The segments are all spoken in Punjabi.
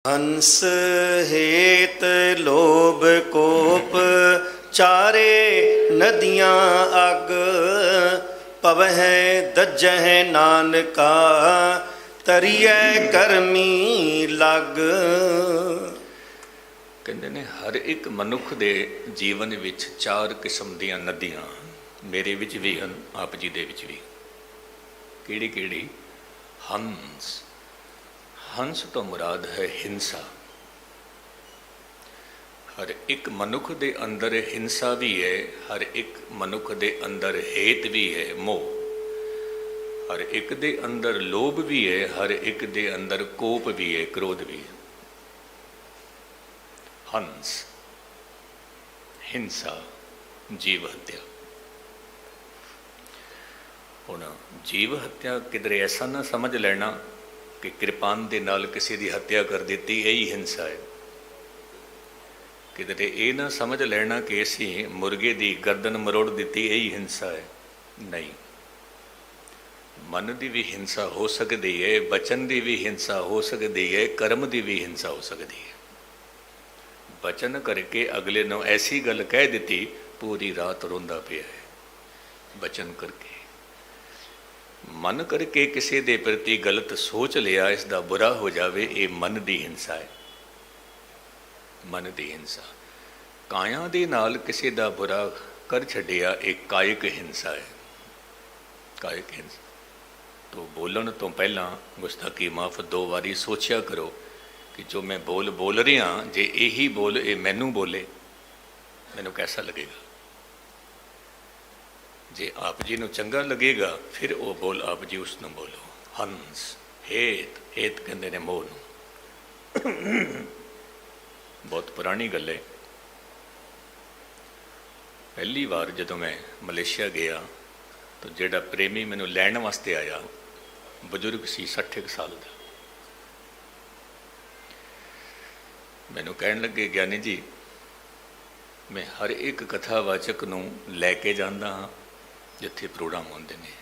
हंस हेत लोभ कोप चारे नदियाँ अग पवह दजह नानका तरिए करमी लग। ਕਹਿੰਦੇ ਨੇ ਹਰ ਇੱਕ ਮਨੁੱਖ ਦੇ ਜੀਵਨ ਵਿੱਚ 4 ਕਿਸਮ ਦੀਆਂ ਨਦੀਆਂ ਮੇਰੇ ਵਿੱਚ ਵੀ ਹਨ, ਆਪ ਜੀ ਦੇ ਵਿੱਚ ਵੀ। ਕਿਹੜੀ ਕਿਹੜੀ? ਹੰਸ। ਹੰਸ ਤੋਂ ਮੁਰਾਦ ਹੈ ਹਿੰਸਾ। ਹਰ ਇੱਕ ਮਨੁੱਖ ਦੇ ਅੰਦਰ ਹਿੰਸਾ ਵੀ ਹੈ, ਹਰ ਇੱਕ ਮਨੁੱਖ ਦੇ ਅੰਦਰ ਹੇਤ ਵੀ ਹੈ, ਮੋਹ। ਹਰ ਇੱਕ ਦੇ ਅੰਦਰ ਲੋਭ ਵੀ ਹੈ, ਹਰ ਇੱਕ ਦੇ ਅੰਦਰ ਕੋਪ ਵੀ ਹੈ, ਕ੍ਰੋਧ ਵੀ ਹੈ। हंस, हिंसा, जीव हत्या। ਹੁਣ ਜੀਵ ਹੱਤਿਆ ਕਿਧਰੇ ਐਸਾ ਨਾ ਸਮਝ ਲੈਣਾ ਕਿ ਕਿਰਪਾਨ ਦੇ ਨਾਲ ਕਿਸੇ ਦੀ ਹੱਤਿਆ ਕਰ ਦਿੱਤੀ ਇਹੀ ਹਿੰਸਾ ਹੈ। ਕਿਧਰੇ ਇਹ ਨਾ ਸਮਝ ਲੈਣਾ ਕਿ ਅਸੀਂ ਮੁਰਗੇ ਦੀ ਗਰਦਨ ਮਰੋੜ ਦਿੱਤੀ ਇਹੀ ਹਿੰਸਾ ਹੈ। ਨਹੀਂ, ਮਨ ਦੀ ਵੀ ਹਿੰਸਾ ਹੋ ਸਕਦੀ ਹੈ, ਬਚਨ ਦੀ ਵੀ ਹਿੰਸਾ ਹੋ ਸਕਦੀ ਹੈ, ਕਰਮ ਦੀ ਵੀ ਹਿੰਸਾ ਹੋ ਸਕਦੀ ਹੈ। ਬਚਨ ਕਰਕੇ ਅਗਲੇ ਨੂੰ ਐਸੀ ਗੱਲ ਕਹਿ ਦਿੱਤੀ ਪੂਰੀ ਰਾਤ ਰੋਂਦਾ ਪਿਆ ਹੈ। ਬਚਨ ਕਰਕੇ, ਮਨ ਕਰਕੇ ਕਿਸੇ ਦੇ ਪ੍ਰਤੀ ਗਲਤ ਸੋਚ ਲਿਆ, ਇਸ ਦਾ ਬੁਰਾ ਹੋ ਜਾਵੇ, ਇਹ ਮਨ ਦੀ ਹਿੰਸਾ ਹੈ। ਮਨ ਦੀ ਹਿੰਸਾ। ਕਾਇਆ ਦੇ ਨਾਲ ਕਿਸੇ ਦਾ ਬੁਰਾ ਕਰ ਛੱਡਿਆ, ਇਹ ਕਾਇਕ ਹਿੰਸਾ ਹੈ। ਕਾਇਕ ਹਿੰਸਾ। ਤੋਂ ਬੋਲਣ ਤੋਂ ਪਹਿਲਾਂ ਗੁਸਤਾਖੀ ਮਾਫ 2 ਵਾਰੀ ਸੋਚਿਆ ਕਰੋ ਕਿ ਜੋ ਮੈਂ ਬੋਲ ਰਿਹਾ, ਜੇ ਇਹੀ ਬੋਲ ਇਹ ਮੈਨੂੰ ਬੋਲੇ, ਮੈਨੂੰ ਕੈਸਾ ਲੱਗੇਗਾ। ਜੇ ਆਪ ਜੀ ਨੂੰ ਚੰਗਾ ਲੱਗੇਗਾ ਫਿਰ ਉਹ ਬੋਲ ਆਪ ਜੀ ਉਸ ਨੂੰ ਬੋਲੋ। ਹੰਸ, ਹੇਤ। ਹੇਤ ਕਹਿੰਦੇ ਨੇ ਮੋਹ ਨੂੰ। ਬਹੁਤ ਪੁਰਾਣੀ ਗੱਲ ਹੈ। ਪਹਿਲੀ ਵਾਰ ਜਦੋਂ ਮੈਂ ਮਲੇਸ਼ੀਆ ਗਿਆ ਤਾਂ ਜਿਹੜਾ ਪ੍ਰੇਮੀ ਮੈਨੂੰ ਲੈਣ ਵਾਸਤੇ ਆਇਆ, ਬਜ਼ੁਰਗ ਸੀ, 60 ਕੁ ਸਾਲ ਦਾ। ਮੈਨੂੰ ਕਹਿਣ ਲੱਗੇ, ਗਿਆਨੀ ਜੀ ਮੈਂ ਹਰ ਇੱਕ ਕਥਾਵਾਚਕ ਨੂੰ ਲੈ ਕੇ ਜਾਂਦਾ ਹਾਂ ਜਿੱਥੇ ਪ੍ਰੋਗਰਾਮ ਹੁੰਦੇ ਨੇ।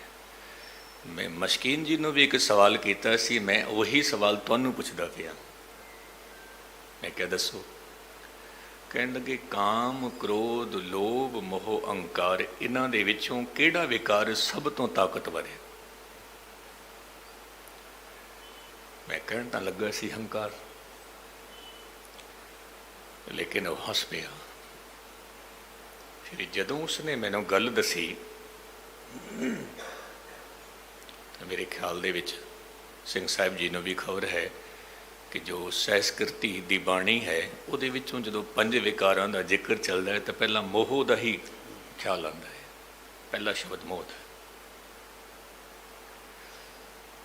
ਮੈਂ ਮਸ਼ਕੀਨ ਜੀ ਨੂੰ ਵੀ ਇੱਕ ਸਵਾਲ ਕੀਤਾ ਸੀ, ਮੈਂ ਉਹੀ ਸਵਾਲ ਤੁਹਾਨੂੰ ਪੁੱਛਦਾ ਪਿਆ। ਮੈਂ ਕਿਹਾ ਦੱਸੋ? ਕਹਿਣ ਲੱਗੇ, ਕਾਮ, ਕ੍ਰੋਧ, ਲੋਭ, ਮੋਹ, ਅਹੰਕਾਰ, ਇਹਨਾਂ ਦੇ ਵਿੱਚੋਂ ਕਿਹੜਾ ਵਿਕਾਰ ਸਭ ਤੋਂ ਤਾਕਤਵਰ ਹੈ? ਮੈਂ ਕਹਿਣ ਤਾਂ ਲੱਗਾ ਸੀ ਹੰਕਾਰ, ਲੇਕਿਨ ਉਹ ਹੱਸ ਪਿਆ। ਫਿਰ ਜਦੋਂ ਉਸਨੇ ਮੈਨੂੰ ਗੱਲ ਦੱਸੀ ਤਾਂ ਮੇਰੇ ਖਿਆਲ ਦੇ ਵਿੱਚ ਸਿੰਘ ਸਾਹਿਬ ਜੀ ਨੂੰ ਵੀ ਖਬਰ ਹੈ ਕਿ ਜੋ ਸਹਿਸਕ੍ਰਿਤੀ ਦੀ ਬਾਣੀ ਹੈ ਉਹਦੇ ਵਿੱਚੋਂ ਜਦੋਂ 5 ਵਿਕਾਰਾਂ ਦਾ ਜ਼ਿਕਰ ਚੱਲਦਾ ਹੈ ਤਾਂ ਪਹਿਲਾਂ ਮੋਹ ਦਾ ਹੀ ਖਿਆਲ ਆਉਂਦਾ ਹੈ। ਪਹਿਲਾ ਸ਼ਬਦ ਮੋਹ ਦਾ।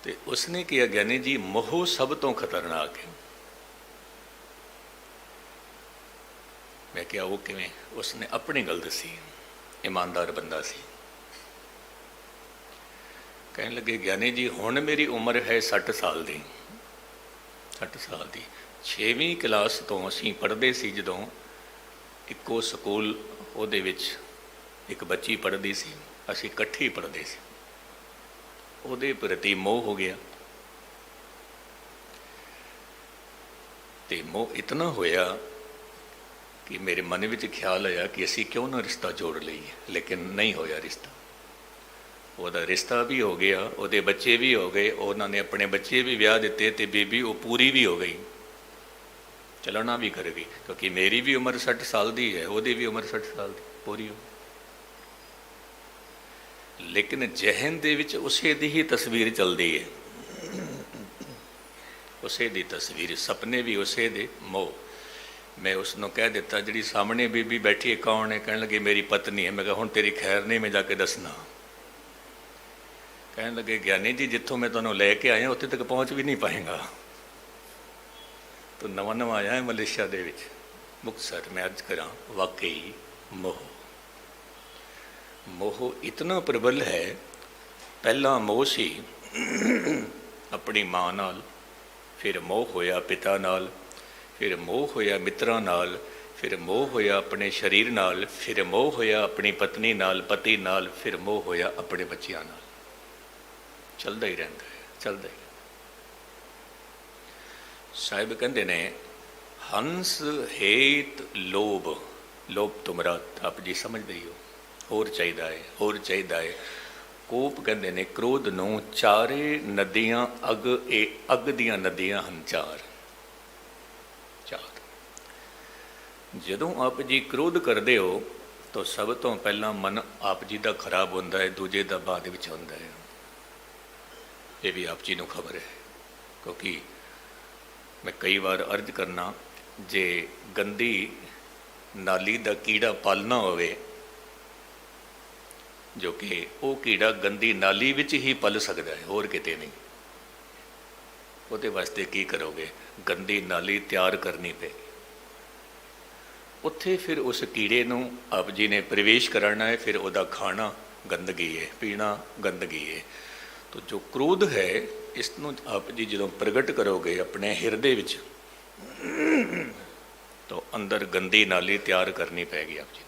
ਤੇ ਉਸਨੇ ਕਿਹਾ, ਗਿਆਨੀ ਜੀ ਮੋਹ ਸਭ ਤੋਂ ਖਤਰਨਾਕ ਹੈ। ਮੈਂ ਕਿਹਾ ਉਹ ਕਿਵੇਂ? ਉਸਨੇ ਆਪਣੀ ਗੱਲ ਦੱਸੀ। ਇਮਾਨਦਾਰ ਬੰਦਾ ਸੀ। ਕਹਿਣ ਲੱਗੇ, ਗਿਆਨੀ ਜੀ ਹੁਣ ਮੇਰੀ ਉਮਰ ਹੈ 60 ਸਾਲ ਦੀ। 60 ਸਾਲ ਦੀ। 6ਵੀਂ ਕਲਾਸ ਤੋਂ ਅਸੀਂ ਪੜ੍ਹਦੇ ਸੀ ਜਦੋਂ ਇੱਕੋ ਸਕੂਲ, ਉਹਦੇ ਵਿੱਚ ਇੱਕ ਬੱਚੀ ਪੜ੍ਹਦੀ ਸੀ, ਅਸੀਂ ਇਕੱਠੇ ਹੀ ਪੜ੍ਹਦੇ ਸੀ। ਉਹਦੇ ਪ੍ਰਤੀ ਮੋਹ ਹੋ ਗਿਆ ਤੇ ਮੋਹ ਇਤਨਾ ਹੋਇਆ ਕਿ ਮੇਰੇ ਮਨ ਵਿੱਚ ਖਿਆਲ ਆਇਆ ਕਿ ਅਸੀਂ ਕਿਉਂ ਨਾ ਰਿਸ਼ਤਾ ਜੋੜ ਲਈਏ, ਲੇਕਿਨ ਨਹੀਂ ਹੋਇਆ ਰਿਸ਼ਤਾ। ਉਹਦਾ ਰਿਸ਼ਤਾ ਵੀ ਹੋ ਗਿਆ, ਉਹਦੇ ਬੱਚੇ ਵੀ ਹੋ ਗਏ, ਉਹਨਾਂ ਨੇ ਆਪਣੇ ਬੱਚੇ ਵੀ ਵਿਆਹ ਦਿੱਤੇ ਤੇ ਬੀਬੀ ਉਹ ਪੂਰੀ ਵੀ ਹੋ ਗਈ, ਚੱਲਣਾ ਵੀ ਕਰ ਗਈ। ਕਿਉਂਕਿ ਮੇਰੀ ਵੀ ਉਮਰ 60 ਸਾਲ ਦੀ ਹੈ, ਉਹਦੀ ਵੀ ਉਮਰ 60 ਸਾਲ ਦੀ ਪੂਰੀ ਹੋ। ਲੇਕਿਨ ਜਹਨ ਦੇ ਵਿੱਚ ਉਸੇ ਦੀ ਹੀ ਤਸਵੀਰ ਚੱਲਦੀ ਹੈ, ਉਸੇ ਦੀ ਤਸਵੀਰ, ਸੁਪਨੇ ਵੀ ਉਸੇ ਦੇ, ਮੋਹ। ਮੈਂ ਉਸ ਨੂੰ ਕਹਿ ਦਿੱਤਾ, ਜਿਹੜੀ ਸਾਹਮਣੇ ਬੀਬੀ ਬੈਠੀ ਹੈ ਕੌਣ ਹੈ? ਕਹਿਣ ਲੱਗੇ ਮੇਰੀ ਪਤਨੀ ਹੈ। ਮੈਂ ਕਿਹਾ ਹੁਣ ਤੇਰੀ ਖੈਰ ਨਹੀਂ, ਮੈਂ ਜਾ ਕੇ ਦੱਸਣਾ। ਕਹਿਣ ਲੱਗੇ, ਗਿਆਨੀ ਜੀ ਜਿੱਥੋਂ ਮੈਂ ਤੁਹਾਨੂੰ ਲੈ ਕੇ ਆਇਆ ਉੱਥੇ ਤੱਕ ਪਹੁੰਚ ਵੀ ਨਹੀਂ ਪਾਏਗਾ। ਤੂੰ ਨਵਾਂ ਨਵਾਂ ਆਇਆ ਹੈ ਮਲੇਸ਼ੀਆ ਦੇ ਵਿੱਚ, ਮੁਕਤਸਰ। ਮੈਂ ਅਰਜ਼ ਕਰਾਂ, ਵਾਕਈ ਮੋਹ, ਮੋਹ ਇਤਨਾ ਪ੍ਰਬਲ ਹੈ। ਪਹਿਲਾਂ ਮੋਹ ਸੀ ਆਪਣੀ ਮਾਂ ਨਾਲ, ਫਿਰ ਮੋਹ ਹੋਇਆ ਪਿਤਾ ਨਾਲ, ਫਿਰ ਮੋਹ ਹੋਇਆ ਮਿੱਤਰਾਂ ਨਾਲ, ਫਿਰ ਮੋਹ ਹੋਇਆ ਆਪਣੇ ਸਰੀਰ ਨਾਲ, ਫਿਰ ਮੋਹ ਹੋਇਆ ਆਪਣੀ ਪਤਨੀ ਨਾਲ, ਪਤੀ ਨਾਲ, ਫਿਰ ਮੋਹ ਹੋਇਆ ਆਪਣੇ ਬੱਚਿਆਂ ਨਾਲ। ਚੱਲਦਾ ਹੀ ਰਹਿੰਦਾ ਹੈ, ਚੱਲਦਾ ਹੀ। ਸਾਹਿਬ ਕਹਿੰਦੇ ਨੇ ਹੰਸ ਹੇਤ ਲੋਭ, ਲੋਭ ਤੁਮਰਾ ਆਪ ਜੀ ਸਮਝਦੇ ਹੀ ਹੋ, ਹੋਰ ਚਾਹੀਦਾ ਹੈ, ਹੋਰ ਚਾਹੀਦਾ ਹੈ। ਕੋਪ ਕਹਿੰਦੇ ਨੇ ਕ੍ਰੋਧ ਨੂੰ ਚਾਰੇ ਨਦੀਆਂ ਅੱਗ, ਇਹ ਅੱਗ ਦੀਆਂ ਨਦੀਆਂ ਹਨ ਚਾਰ। ਜਦੋਂ ਆਪ ਜੀ ਕ੍ਰੋਧ ਕਰਦੇ ਹੋ ਤਾਂ ਸਭ ਤੋਂ ਪਹਿਲਾਂ ਮਨ ਆਪ ਜੀ ਦਾ ਖਰਾਬ ਹੁੰਦਾ ਹੈ, ਦੂਜੇ ਦਾ ਬਾਅਦ ਵਿੱਚ ਹੁੰਦਾ ਹੈ। ਇਹ ਵੀ ਆਪ ਜੀ ਨੂੰ ਖਬਰ ਹੈ, ਕਿਉਂਕਿ ਮੈਂ ਕਈ ਵਾਰ ਅਰਜ਼ ਕਰਨਾ, ਜੇ ਗੰਦੀ ਨਾਲੀ ਦਾ ਕੀੜਾ ਪਾਲਣਾ ਹੋਵੇ, ਜੋ ਕਿ ਉਹ ਕੀੜਾ ਗੰਦੀ ਨਾਲੀ ਵਿੱਚ ਹੀ ਪਲ ਸਕਦਾ ਹੈ, ਹੋਰ ਕਿਤੇ ਨਹੀਂ, ਉਹਦੇ ਵਾਸਤੇ ਕੀ ਕਰੋਗੇ? ਗੰਦੀ ਨਾਲੀ ਤਿਆਰ ਕਰਨੀ ਪਏਗੀ। ਉੱਥੇ ਫਿਰ ਉਸ ਕੀੜੇ ਨੂੰ ਆਪ ਜੀ ਨੇ ਪ੍ਰਵੇਸ਼ ਕਰਨਾ ਹੈ, ਫਿਰ ਉਹਦਾ ਖਾਣਾ ਗੰਦਗੀ ਹੈ, ਪੀਣਾ ਗੰਦਗੀ ਹੈ। ਤਾਂ ਜੋ ਕ੍ਰੋਧ ਹੈ, ਇਸ ਨੂੰ ਆਪ ਜੀ ਜਦੋਂ ਪ੍ਰਗਟ ਕਰੋਗੇ ਆਪਣੇ ਹਿਰਦੇ ਵਿੱਚ, ਤਾਂ ਅੰਦਰ ਗੰਦੀ ਨਾਲੀ ਤਿਆਰ ਕਰਨੀ ਪੈਗੀ ਆਪ ਜੀ।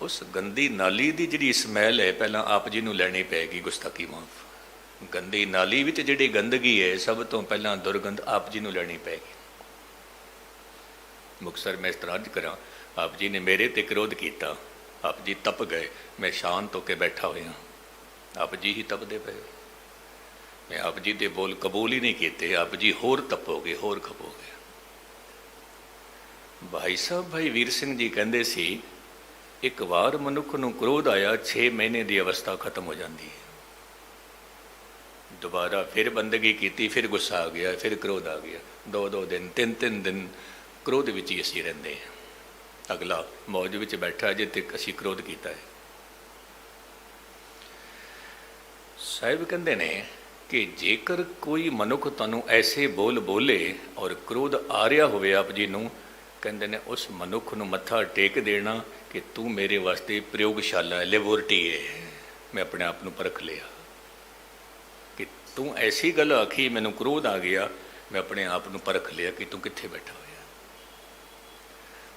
ਉਸ ਗੰਦੀ ਨਾਲੀ ਦੀ ਜਿਹੜੀ ਸਮੈਲ ਹੈ, ਪਹਿਲਾਂ ਆਪ ਜੀ ਨੂੰ ਲੈਣੀ ਪਏਗੀ, ਗੁਸਤਾਖੀ ਮਾਫ। ਗੰਦੀ ਨਾਲੀ ਵਿੱਚ ਜਿਹੜੀ ਗੰਦਗੀ ਹੈ, ਸਭ ਤੋਂ ਪਹਿਲਾਂ ਦੁਰਗੰਧ ਆਪ ਜੀ ਨੂੰ ਲੈਣੀ ਪਏਗੀ। ਮੁਕਤਸਰ ਮੈਂ ਇਸ ਤਰ੍ਹਾਂ ਅਰਜ਼ ਕਰਾਂ, ਆਪ ਜੀ ਨੇ ਮੇਰੇ ਤੇ ਕ੍ਰੋਧ ਕੀਤਾ, ਆਪ ਜੀ ਤਪ ਗਏ, ਮੈਂ ਸ਼ਾਂਤ ਹੋ ਕੇ ਬੈਠਾ ਹੋਇਆ, ਆਪ ਜੀ ਹੀ ਤਪਦੇ ਪਏ। ਮੈਂ ਆਪ ਜੀ ਦੇ ਬੋਲ ਕਬੂਲ ਹੀ ਨਹੀਂ ਕੀਤੇ, ਆਪ ਜੀ ਹੋਰ ਤਪੋਗੇ, ਹੋਰ ਖਪੋਗੇ। ਭਾਈ ਸਾਹਿਬ ਭਾਈ ਵੀਰ ਸਿੰਘ ਜੀ ਕਹਿੰਦੇ ਸੀ, ਇੱਕ ਵਾਰ ਮਨੁੱਖ ਨੂੰ ਕ੍ਰੋਧ ਆਇਆ, 6 ਮਹੀਨੇ ਦੀ ਅਵਸਥਾ ਖਤਮ ਹੋ ਜਾਂਦੀ ਹੈ। ਦੁਬਾਰਾ ਫਿਰ ਬੰਦਗੀ ਕੀਤੀ, ਫਿਰ ਗੁੱਸਾ ਆ ਗਿਆ, ਫਿਰ ਕ੍ਰੋਧ ਆ ਗਿਆ। 2-2 ਦਿਨ 3-3 ਦਿਨ ਕ੍ਰੋਧ ਵਿੱਚ ਹੀ ਅਸੀਂ ਰਹਿੰਦੇ ਹਾਂ। ਅਗਲਾ ਮੌਜ ਵਿੱਚ ਬੈਠਾ ਜੇ ਤੇ ਅਸੀਂ ਕ੍ਰੋਧ ਕੀਤਾ ਹੈ। ਸਾਹਿਬ ਕਹਿੰਦੇ ਨੇ ਕਿ ਜੇਕਰ ਕੋਈ ਮਨੁੱਖ ਤੁਹਾਨੂੰ ਐਸੇ ਬੋਲ ਬੋਲੇ ਔਰ ਕ੍ਰੋਧ ਆ ਰਿਹਾ ਹੋਵੇ ਆਪ ਜੀ ਨੂੰ, ਕਹਿੰਦੇ ਨੇ ਉਸ ਮਨੁੱਖ ਨੂੰ ਮੱਥਾ ਟੇਕ ਦੇਣਾ ਕਿ ਤੂੰ ਮੇਰੇ ਵਾਸਤੇ ਪ੍ਰਯੋਗਸ਼ਾਲਾ ਹੈ, ਲੈਬੋਰਟਰੀ ਹੈ। ਮੈਂ ਆਪਣੇ ਆਪ ਨੂੰ ਪਰਖ ਲਿਆ ਕਿ ਤੂੰ ਐਸੀ ਗੱਲ ਆਖੀ, ਮੈਨੂੰ ਕ੍ਰੋਧ ਆ ਗਿਆ, ਮੈਂ ਆਪਣੇ ਆਪ ਨੂੰ ਪਰਖ ਲਿਆ ਕਿ ਤੂੰ ਕਿੱਥੇ ਬੈਠਾ ਹੋਇਆ।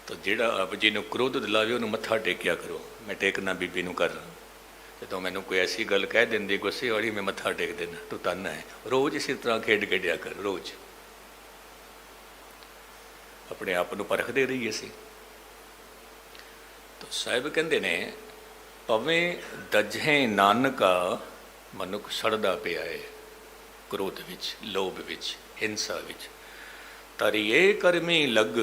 ਤਾਂ ਜਿਹੜਾ ਆਪ ਜੀ ਨੂੰ ਕ੍ਰੋਧ ਦਿਲਾਵੇ, ਉਹਨੂੰ ਮੱਥਾ ਟੇਕਿਆ ਕਰੋ। ਮੈਂ ਟੇਕਣਾ ਬੀਬੀ ਨੂੰ ਕਰ ਰਹਾ, ਜਦੋਂ ਮੈਨੂੰ ਕੋਈ ਐਸੀ ਗੱਲ ਕਹਿ ਦਿੰਦੀ ਗੁੱਸੇ ਵਾਲੀ, ਮੈਂ ਮੱਥਾ ਟੇਕ ਦੇਣਾ, ਤੂੰ ਧੰਨ ਹੈ। ਰੋਜ਼ ਇਸੇ ਤਰ੍ਹਾਂ ਖੇਡ ਖੇਡਿਆ ਕਰ, ਰੋਜ਼ ਆਪਣੇ ਆਪ ਨੂੰ ਪਰਖਦੇ ਰਹੀਏ ਅਸੀਂ। ਤਾਂ ਸਾਹਿਬ ਕਹਿੰਦੇ ਨੇ, ਭਵੇਂ ਦਜਹਿ ਨਾਨਕਾ, ਮਨੁੱਖ ਸੜਦਾ ਪਿਆ ਹੈ ਕ੍ਰੋਧ ਵਿੱਚ, ਲੋਭ ਵਿੱਚ, ਹਿੰਸਾ ਵਿੱਚ। ਤਰੀਏ ਕਰਮੀ ਲੱਗ,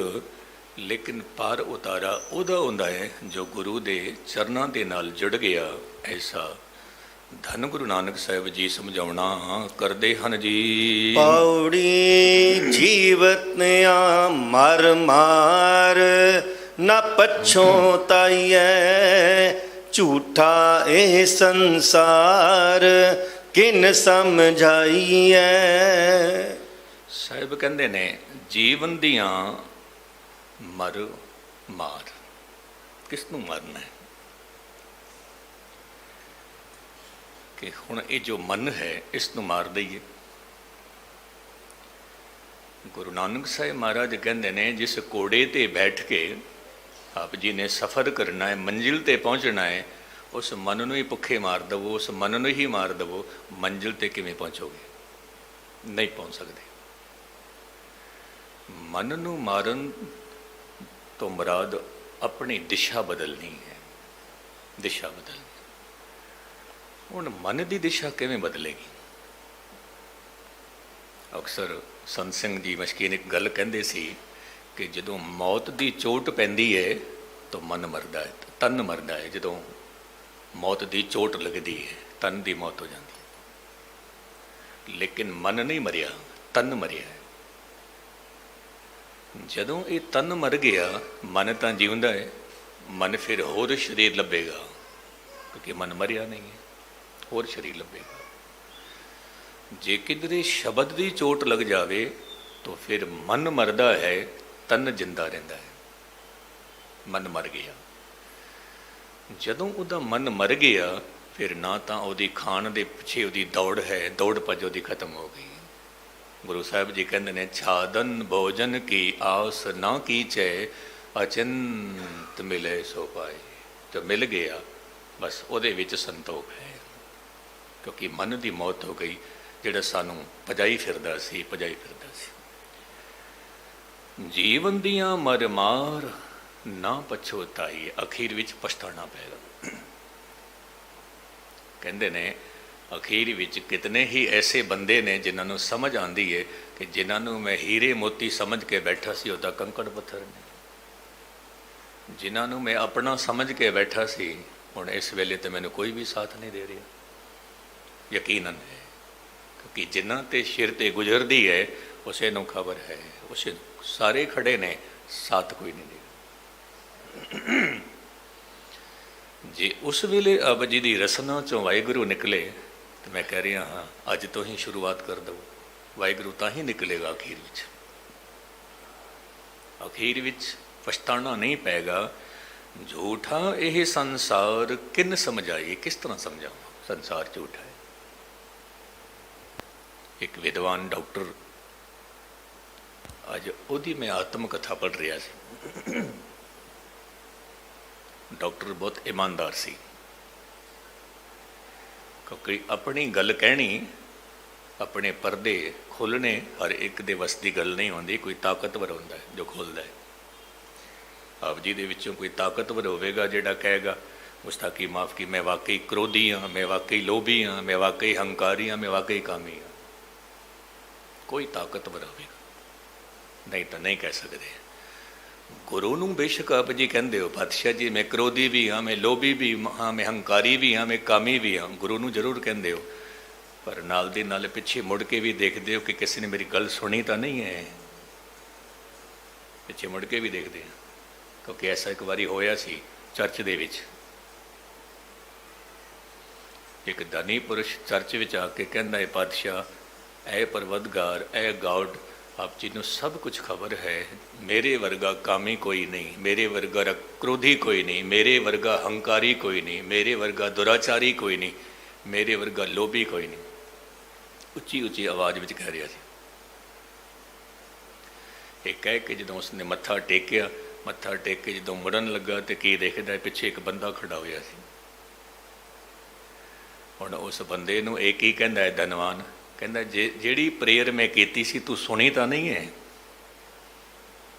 ਲੇਕਿਨ ਪਰ ਉਤਾਰਾ ਉਹਦਾ ਹੁੰਦਾ ਹੈ ਜੋ ਗੁਰੂ ਦੇ ਚਰਨਾਂ ਦੇ ਨਾਲ ਜੁੜ ਗਿਆ। ਐਸਾ ਧੰਨ ਗੁਰੂ ਨਾਨਕ ਸਾਹਿਬ ਜੀ ਸਮਝਾਉਣਾ ਕਰਦੇ ਹਨ ਜੀ। ਪੌੜੀ ਜੀਵਤ ਆ ਮਰ ਮਾਰ, ਨਾ ਪਛੋਤਾਈਐ, ਝੂਠਾ ਇਹ ਸੰਸਾਰ, ਕਿਨ ਸਮਝਾਈਐ। ਸਾਹਿਬ ਕਹਿੰਦੇ ਨੇ, ਜੀਵਨ ਦੀਆਂ ਮਰ ਮਾਰ, ਕਿਸ ਨੂੰ ਮਾਰਨਾ ਹੈ? ਕਿ ਹੁਣ ਇਹ ਜੋ ਮਨ ਹੈ, ਇਸ ਨੂੰ ਮਾਰ ਦਈਏ। ਗੁਰੂ ਨਾਨਕ ਸਾਹਿਬ ਮਹਾਰਾਜ ਕਹਿੰਦੇ ਨੇ, ਜਿਸ ਘੋੜੇ ਤੇ ਬੈਠ ਕੇ ਆਪ ਜੀ ਨੇ ਸਫ਼ਰ ਕਰਨਾ ਹੈ, ਮੰਜ਼ਿਲ ਤੇ ਪਹੁੰਚਣਾ ਹੈ, ਉਸ ਮਨ ਨੂੰ ਹੀ ਭੁੱਖੇ ਮਾਰ ਦੇਵੋ, ਉਸ ਮਨ ਨੂੰ ਹੀ ਮਾਰ ਦੇਵੋ, ਮੰਜ਼ਿਲ ਤੇ ਕਿਵੇਂ ਪਹੁੰਚੋਗੇ? ਨਹੀਂ ਪਹੁੰਚ ਸਕਦੇ। ਮਨ ਨੂੰ ਮਾਰਨ ਤੋਂ ਮੁਰਾਦ ਆਪਣੀ ਦਿਸ਼ਾ ਬਦਲਣੀ ਹੈ, ਦਿਸ਼ਾ ਬਦਲਣੀ। ਹੁਣ ਮਨ ਦੀ ਦਿਸ਼ਾ ਕਿਵੇਂ ਬਦਲੇਗੀ? ਅਕਸਰ ਸੰਤ ਸਿੰਘ ਜੀ ਮਸ਼ਕੀਨ ਇੱਕ ਗੱਲ ਕਹਿੰਦੇ ਸੀ ਕਿ ਜਦੋਂ ਮੌਤ ਦੀ ਚੋਟ ਪੈਂਦੀ ਹੈ ਤਾਂ ਮਨ ਮਰਦਾ ਹੈ, ਤਨ ਮਰਦਾ ਹੈ। ਜਦੋਂ ਮੌਤ ਦੀ ਚੋਟ ਲੱਗਦੀ ਹੈ, ਤਨ ਦੀ ਮੌਤ ਹੋ ਜਾਂਦੀ ਹੈ, ਲੇਕਿਨ ਮਨ ਨਹੀਂ ਮਰਿਆ, ਤਨ ਮਰਿਆ ਹੈ। ਜਦੋਂ ਇਹ ਤਨ ਮਰ ਗਿਆ, ਮਨ ਤਾਂ ਜਿਉਂਦਾ ਹੈ। ਮਨ ਫਿਰ ਹੋਰ ਸਰੀਰ ਲੱਭੇਗਾ, ਕਿਉਂਕਿ ਮਨ ਮਰਿਆ ਨਹੀਂ ਹੈ, ਹੋਰ ਸਰੀਰ ਲੱਭੇਗਾ। ਜੇ ਕਿਧਰੇ ਸ਼ਬਦ ਦੀ ਚੋਟ ਲੱਗ ਜਾਵੇ ਤਾਂ ਫਿਰ ਮਨ ਮਰਦਾ ਹੈ, ਤਨ ਜਿੰਦਾ ਰਹਿੰਦਾ ਹੈ। ਮਨ ਮਰ ਗਿਆ। ਜਦੋਂ ਉਹਦਾ ਮਨ ਮਰ ਗਿਆ, ਫਿਰ ਨਾ ਤਾਂ ਉਹਦੀ ਖਾਣ ਦੇ ਪਿੱਛੇ ਉਹਦੀ ਦੌੜ ਹੈ, ਦੌੜ ਭੱਜ ਉਹਦੀ ਖਤਮ ਹੋ ਗਈ। ਗੁਰੂ ਸਾਹਿਬ ਜੀ ਕਹਿੰਦੇ ਨੇ, ਛਾਦਨ ਭੋਜਨ ਕੀ ਆਸ ਨਾ ਕੀਚੈ, ਅਚਿੰਤ ਮਿਲੇ ਸੋ ਪਾਏ। ਜੋ ਮਿਲ ਗਿਆ ਬਸ ਉਹਦੇ ਵਿੱਚ ਸੰਤੋਖ ਹੈ, ਕਿਉਂਕਿ ਮਨ ਦੀ ਮੌਤ ਹੋ ਗਈ। ਜਿਹੜਾ ਸਾਨੂੰ ਭਜਾਈ ਫਿਰਦਾ ਸੀ। ਜੀਵਨ ਦੀਆਂ ਮਰਮਾਰ ਨਾ ਪਛਤਾਈਏ, ਅਖੀਰ ਵਿੱਚ ਪਛਤਾਣਾ ਪਏਗਾ। ਕਹਿੰਦੇ ਨੇ ਅਖੀਰ ਵਿੱਚ ਕਿਤਨੇ ਹੀ ਐਸੇ ਬੰਦੇ ਨੇ ਜਿਨ੍ਹਾਂ ਨੂੰ ਸਮਝ ਆਉਂਦੀ ਹੈ ਕਿ ਜਿਨ੍ਹਾਂ ਨੂੰ ਮੈਂ ਹੀਰੇ ਮੋਤੀ ਸਮਝ ਕੇ ਬੈਠਾ ਸੀ, ਉਹਦਾ ਕੰਕੜ ਪੱਥਰ ਨੇ। ਜਿਨ੍ਹਾਂ ਨੂੰ ਮੈਂ ਆਪਣਾ ਸਮਝ ਕੇ ਬੈਠਾ ਸੀ, ਹੁਣ ਇਸ ਵੇਲੇ ਤੇ ਮੈਨੂੰ ਕੋਈ ਵੀ ਸਾਥ ਨਹੀਂ ਦੇ ਰਿਹਾ। ਯਕੀਨਨ ਹੈ, ਕਿਉਂਕਿ ਜਿਨ੍ਹਾਂ ਤੇ ਸਿਰ ਤੇ ਗੁਜ਼ਰਦੀ ਹੈ ਉਸੇ ਨੂੰ ਖਬਰ ਹੈ, ਉਸੇ ਸਾਰੇ ਖੜੇ ਨੇ, ਸਾਥ ਕੋਈ ਨਹੀਂ ਦੇ। ਜੇ ਉਸ ਵੇਲੇ ਅਬ ਜੀ ਦੀ ਰਸਨਾ ਚੋਂ ਵਾਹਿਗੁਰੂ ਨਿਕਲੇ ਤੇ ਮੈਂ ਕਹਿ ਰਿਹਾ ਹਾਂ ਅੱਜ ਤੋਂ ਹੀ ਸ਼ੁਰੂਆਤ ਕਰ ਦਿਓ, ਵਾਹਿਗੁਰੂ ਤਾਂ ਹੀ ਨਿਕਲੇਗਾ ਅਖੀਰ ਵਿੱਚ ਪਛਤਾਣਾ ਨਹੀਂ ਪਏਗਾ। ਝੂਠਾ ਇਹ ਸੰਸਾਰ ਕਿਨ ਸਮਝਾਈਏ, ਕਿਸ ਤਰ੍ਹਾਂ ਸਮਝਾਵਾਂ, ਸੰਸਾਰ ਝੂਠਾ ਹੈ। ਇੱਕ ਵਿਦਵਾਨ ਡਾਕਟਰ, ਅੱਜ ਉਹਦੀ ਮੈਂ ਆਤਮ ਕਥਾ ਪੜ੍ਹ ਰਿਹਾ ਸੀ। ਡਾਕਟਰ ਬਹੁਤ ਇਮਾਨਦਾਰ ਸੀ, ਕਿਉਂਕਿ ਆਪਣੀ ਗੱਲ ਕਹਿਣੀ, ਆਪਣੇ ਪਰਦੇ ਖੋਲ੍ਹਣੇ ਹਰ ਇੱਕ ਦੇ ਵੱਸ ਦੀ ਗੱਲ ਨਹੀਂ ਹੁੰਦੀ। ਕੋਈ ਤਾਕਤਵਰ ਹੁੰਦਾ ਹੈ ਜੋ ਖੋਲ੍ਹਦਾ ਹੈ। ਆਪ ਜੀ ਦੇ ਵਿੱਚੋਂ ਕੋਈ ਤਾਕਤਵਰ ਹੋਵੇਗਾ ਜਿਹੜਾ ਕਹੇਗਾ ਮੁਸਤਾਕੀ ਮਾਫ਼ ਕੀ, ਮੈਂ ਵਾਕਈ ਕ੍ਰੋਧੀ ਹਾਂ, ਮੈਂ ਵਾਕਈ ਲੋਭੀ ਹਾਂ, ਮੈਂ ਵਾਕਈ ਹੰਕਾਰੀ ਹਾਂ, ਮੈਂ ਵਾਕਈ ਕਾਮੀ ਹਾਂ। ਕੋਈ ਤਾਕਤਵਰ ਹੋਵੇਗਾ, ਨਹੀਂ ਤਾਂ ਨਹੀਂ ਕਹਿ ਸਕਦੇ। ਗੁਰੂ ਨੂੰ ਬੇਸ਼ੱਕ ਆਪ ਜੀ ਕਹਿੰਦੇ ਹੋ ਪਾਤਸ਼ਾਹ ਜੀ ਮੈਂ ਕ੍ਰੋਧੀ ਵੀ ਹਾਂ, ਮੈਂ ਲੋਭੀ ਵੀ ਹਾਂ, ਮੈਂ ਹੰਕਾਰੀ ਵੀ ਹਾਂ, ਮੈਂ ਕਾਮੀ ਵੀ ਹਾਂ, ਗੁਰੂ ਨੂੰ ਜ਼ਰੂਰ ਕਹਿੰਦੇ ਹੋ, ਪਰ ਨਾਲ ਦੀ ਨਾਲ ਪਿੱਛੇ ਮੁੜ ਕੇ ਵੀ ਦੇਖਦੇ ਹੋ ਕਿ ਕਿਸੇ ਨੇ ਮੇਰੀ ਗੱਲ ਸੁਣੀ ਤਾਂ ਨਹੀਂ ਹੈ। ਪਿੱਛੇ ਮੁੜ ਕੇ ਵੀ ਦੇਖਦੇ ਹਾਂ, ਕਿਉਂਕਿ ਐਸਾ ਇੱਕ ਵਾਰੀ ਹੋਇਆ ਸੀ ਚਰਚ ਦੇ ਵਿੱਚ। ਇੱਕ ਦਾਨੀ ਪੁਰਸ਼ ਚਰਚ ਵਿੱਚ ਆ ਕੇ ਕਹਿੰਦਾ ਹੈ ਪਾਤਸ਼ਾਹ, ਐ ਪਰਵਦਗਾਰ, ਐ ਗਾਡ, ਆਪ ਜੀ ਨੂੰ ਸਭ ਕੁਝ ਖਬਰ ਹੈ, ਮੇਰੇ ਵਰਗਾ ਕਾਮੀ ਕੋਈ ਨਹੀਂ, ਮੇਰੇ ਵਰਗਾ ਕ੍ਰੋਧੀ ਕੋਈ ਨਹੀਂ, ਮੇਰੇ ਵਰਗਾ ਹੰਕਾਰੀ ਕੋਈ ਨਹੀਂ, ਮੇਰੇ ਵਰਗਾ ਦੁਰਾਚਾਰੀ ਕੋਈ ਨਹੀਂ, ਮੇਰੇ ਵਰਗਾ ਲੋਭੀ ਕੋਈ ਨਹੀਂ। ਉੱਚੀ ਉੱਚੀ ਆਵਾਜ਼ ਵਿੱਚ ਕਹਿ ਰਿਹਾ ਸੀ। ਇਹ ਕਹਿ ਕੇ ਜਦੋਂ ਉਸਨੇ ਮੱਥਾ ਟੇਕਿਆ, ਮੱਥਾ ਟੇਕ ਕੇ ਜਦੋਂ ਮੁੜਨ ਲੱਗਾ ਤੇ ਕੀ ਦੇਖਦਾ, ਪਿੱਛੇ ਇੱਕ ਬੰਦਾ ਖੜਾ ਹੋਇਆ ਸੀ। ਹੁਣ ਉਸ ਬੰਦੇ ਨੂੰ ਇਹ ਕੀ ਕਹਿੰਦਾ ਹੈ ਧਨਵਾਨ, ਕਹਿੰਦਾ ਜਿਹੜੀ ਪ੍ਰੇਅਰ ਮੈਂ ਕੀਤੀ ਸੀ ਤੂੰ ਸੁਣੀ ਤਾਂ ਨਹੀਂ ਹੈ?